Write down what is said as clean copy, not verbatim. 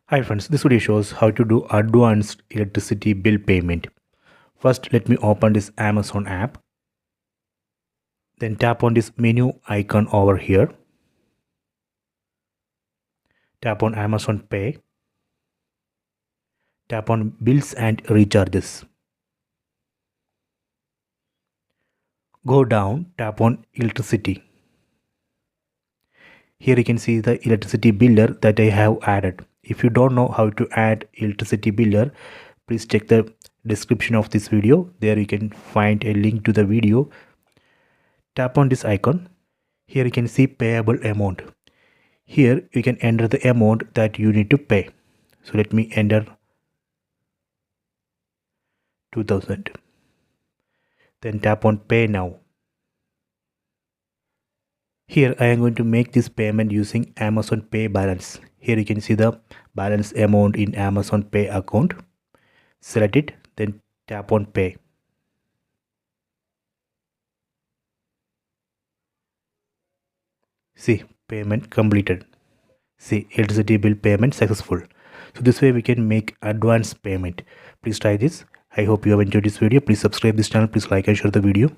Hi friends, this video shows how to do advanced electricity bill payment. First, let me open this Amazon app. Then tap on this menu icon over here. Tap on Amazon Pay. Tap on Bills and Recharges. Go down, tap on Electricity. Here you can see the electricity biller that I have added. If you don't know how to add electricity biller, please check the description of this video. There you can find a link to the video. Tap on this icon. Here you can see payable amount. Here you can enter the amount that you need to pay. So let me enter 2000. Then tap on pay now. Here I am going to make this payment using Amazon Pay balance. Here you can see the balance amount in Amazon Pay account. Select it, then tap on pay. See, payment completed. See, electricity bill payment successful. So this way we can make advance payment. Please try this. I hope you have enjoyed this video. Please subscribe this channel. Please like and share the video.